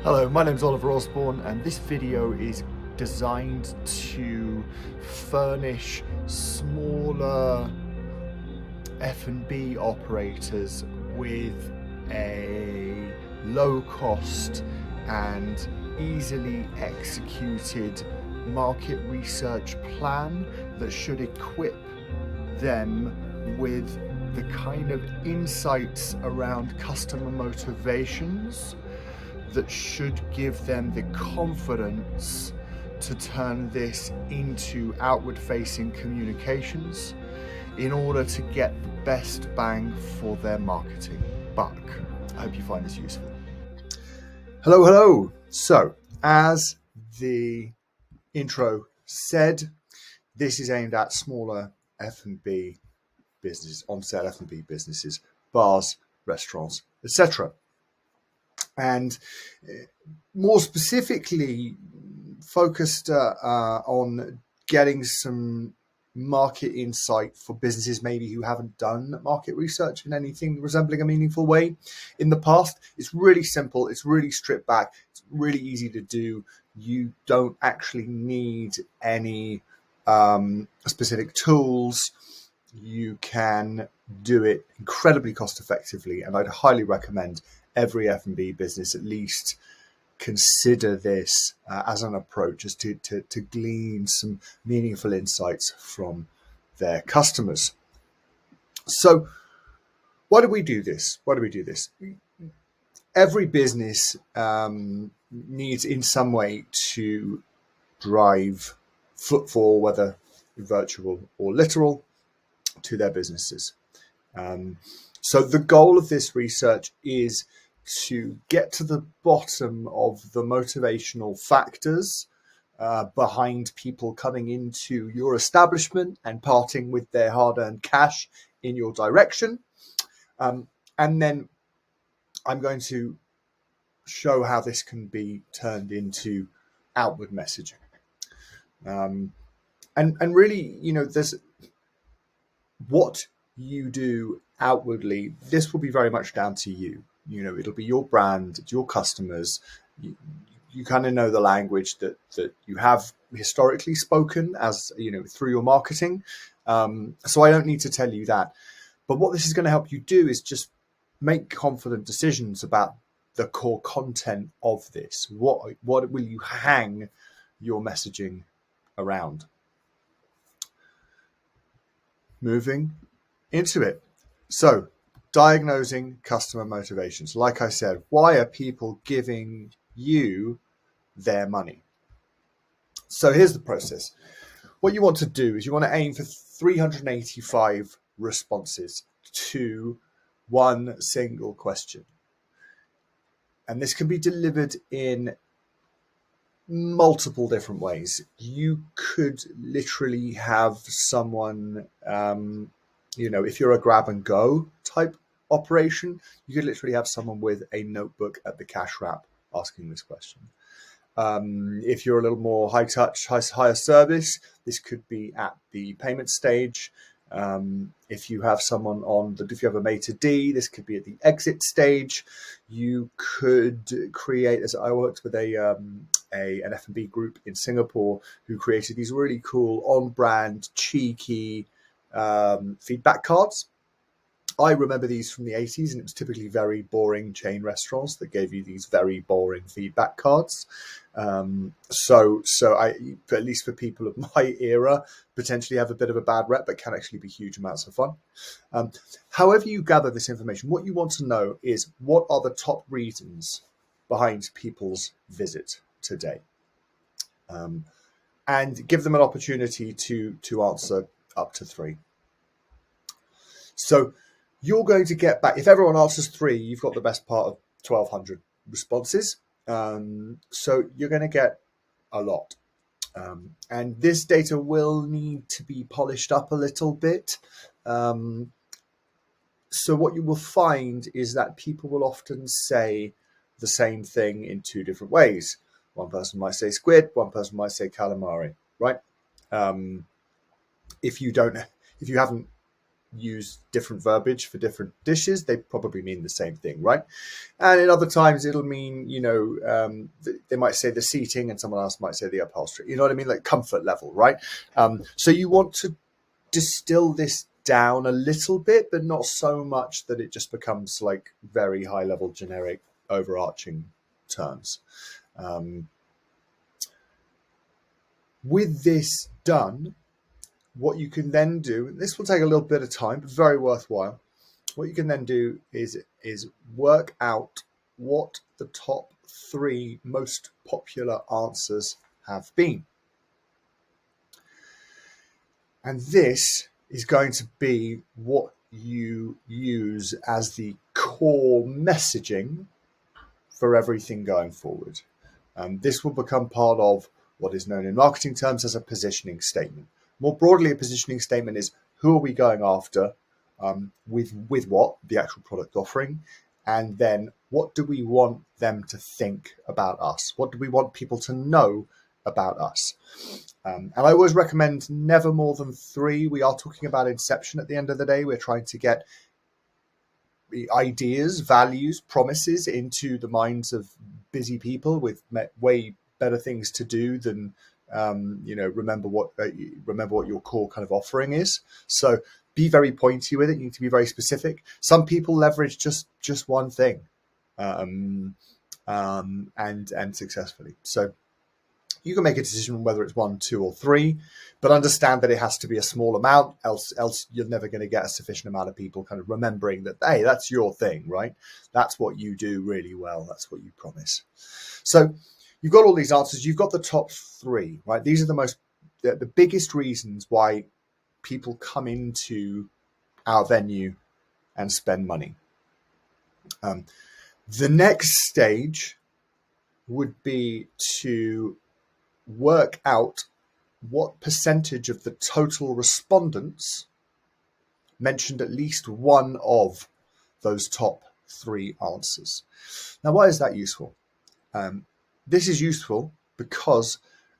Hello, my name is Oliver Osborne, and this video is designed to furnish smaller F&B operators with a low cost and easily executed market research plan that should equip them with the kind of insights around customer motivations that should give them the confidence to turn this into outward-facing communications in order to get the best bang for their marketing buck. I hope you find this useful. Hello. So, as the intro said, this is aimed at smaller F&B businesses, on-sale F&B businesses, bars, restaurants, etc. And more specifically focused on getting some market insight for businesses maybe who haven't done market research in anything resembling a meaningful way in the past. It's really simple. It's really stripped back. It's really easy to do. You don't actually need any specific tools. You can do it incredibly cost effectively, and I'd highly recommend every F&B business at least consider this as an approach, as to glean some meaningful insights from their customers. So why do we do this? Every business needs in some way to drive footfall, whether virtual or literal, to their businesses. So the goal of this research is to get to the bottom of the motivational factors behind people coming into your establishment and parting with their hard-earned cash in your direction. And then I'm going to show how this can be turned into outward messaging. And really, there's what you do outwardly. This will be very much down to you. It'll be your brand, it's your customers. You kind of know the language that you have historically spoken as, through your marketing. So I don't need to tell you that. But what this is going to help you do is just make confident decisions about the core content of this. What will you hang your messaging around? Moving into it. So, diagnosing customer motivations. Like I said, why are people giving you their money? So here's the process. What you want to do is you want to aim for 385 responses to one single question. And this can be delivered in multiple different ways. You could literally have someone, if you're a grab and go type operation, you could literally have someone with a notebook at the cash wrap asking this question. If you're a little more high touch, higher service, this could be at the payment stage. If you have someone if you have a maitre d', this could be at the exit stage. You could create, as I worked with an F&B group in Singapore who created these really cool on-brand, cheeky feedback cards. I remember these from the 80s, and it was typically very boring chain restaurants that gave you these very boring feedback cards. So at least for people of my era, potentially have a bit of a bad rep, but can actually be huge amounts of fun. However you gather this information, what you want to know is what are the top reasons behind people's visit today, and give them an opportunity to answer up to 3. So you're going to get back, if everyone answers 3, you've got the best part of 1,200 responses. So you're going to get a lot. And this data will need to be polished up a little bit. So what you will find is that people will often say the same thing in 2 different ways. One person might say squid, one person might say calamari, right? If you haven't use different verbiage for different dishes, they probably mean the same thing, right? And in other times, it'll mean, they might say the seating and someone else might say the upholstery. You know what I mean? Like comfort level, right? So you want to distill this down a little bit, but not so much that it just becomes like very high level, generic, overarching terms. With this done, what you can then do, this will take a little bit of time, but very worthwhile. What you can then do is work out what the top 3 most popular answers have been. And this is going to be what you use as the core messaging for everything going forward. This will become part of what is known in marketing terms as a positioning statement. More broadly, a positioning statement is who are we going after, with what, the actual product offering, and then what do we want them to think about us? What do we want people to know about us? And I always recommend never more than 3. We are talking about inception at the end of the day. We're trying to get ideas, values, promises into the minds of busy people with way better things to do than remember what your core kind of offering is. So be very pointy with it. You need to be very specific. Some people leverage just one thing, and successfully. So you can make a decision whether it's 1, 2, or 3, but understand that it has to be a small amount, else you're never going to get a sufficient amount of people kind of remembering that, hey, that's your thing, right? That's what you do really well. That's what you promise. So you've got all these answers. You've got the top 3, right? These are the biggest reasons why people come into our venue and spend money. The next stage would be to work out what percentage of the total respondents mentioned at least one of those top 3 answers. Now, why is that useful? This is useful because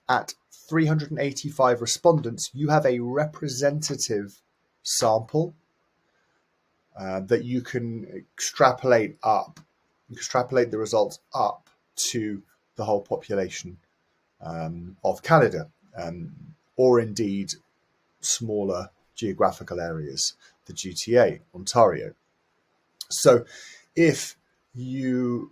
at 385 respondents, you have a representative sample that you can extrapolate the results up to the whole population of Canada, or indeed smaller geographical areas, the GTA, Ontario. So if you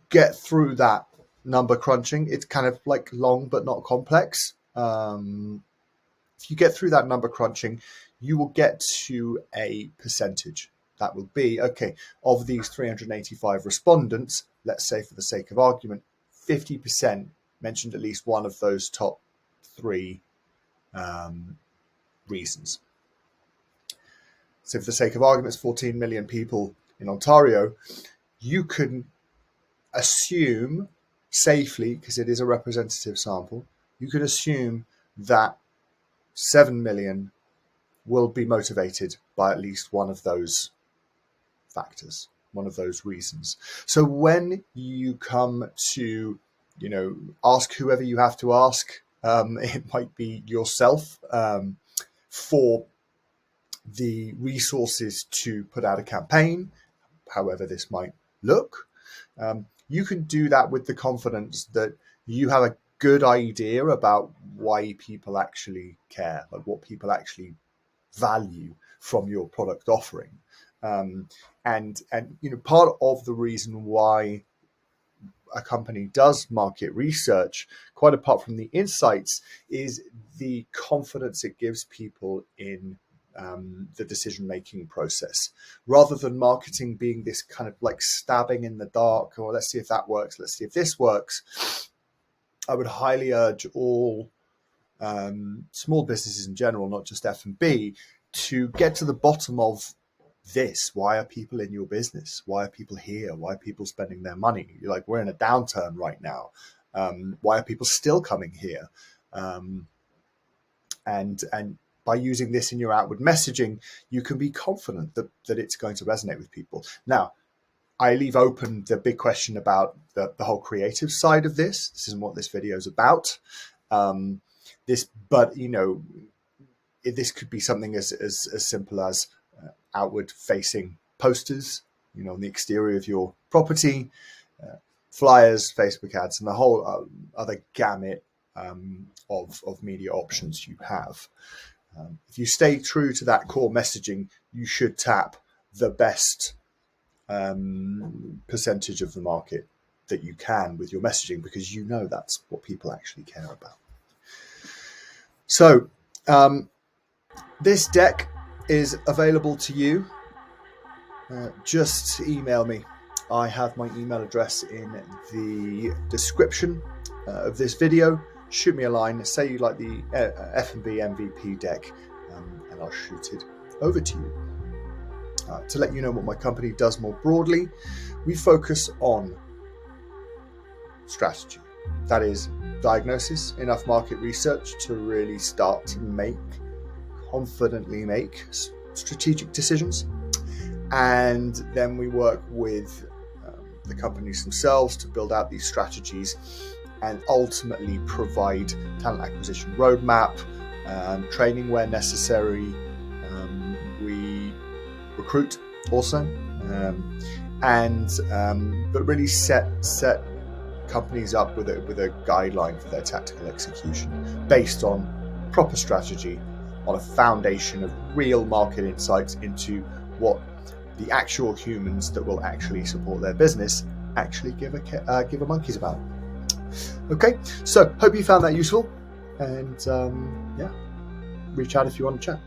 get through that number crunching, it's kind of like long but not complex. If you get through that number crunching, you will get to a percentage. That will be, okay, of these 385 respondents, let's say for the sake of argument, 50% mentioned at least one of those top 3 reasons. So for the sake of argument, it's 14 million people in Ontario. You can assume safely, because it is a representative sample, you can assume that 7 million will be motivated by at least one of those factors, one of those reasons. So when you come to, ask whoever you have to ask, it might be yourself, for the resources to put out a campaign, however this might look. You can do that with the confidence that you have a good idea about why people actually care, like what people actually value from your product offering. And part of the reason why a company does market research, quite apart from the insights, is the confidence it gives people in the decision-making process, rather than marketing being this kind of like stabbing in the dark, or let's see if that works, let's see if this works. I would highly urge all small businesses in general, not just F&B, to get to the bottom of this. Why are people in your business? Why are people here? Why are people spending their money? You're like, we're in a downturn right now. Why are people still coming here? And by using this in your outward messaging, you can be confident that it's going to resonate with people. Now, I leave open the big question about the whole creative side of this. This isn't what this video is about. But this could be something as simple as outward-facing posters, on the exterior of your property, flyers, Facebook ads, and the whole other gamut of media options you have. If you stay true to that core messaging, you should tap the best percentage of the market that you can with your messaging, because that's what people actually care about. So this deck is available to you. Just email me. I have my email address in the description of this video. Shoot me a line, say you like the F&B MVP deck, and I'll shoot it over to you. To let you know what my company does more broadly, we focus on strategy. That is diagnosis, enough market research to really start to confidently make strategic decisions. And then we work with the companies themselves to build out these strategies and ultimately provide talent acquisition roadmap, training where necessary. We recruit also, but really set companies up with a guideline for their tactical execution based on proper strategy, on a foundation of real market insights into what the actual humans that will actually support their business actually give a monkey's about. Okay, so hope you found that useful, and reach out if you want to chat.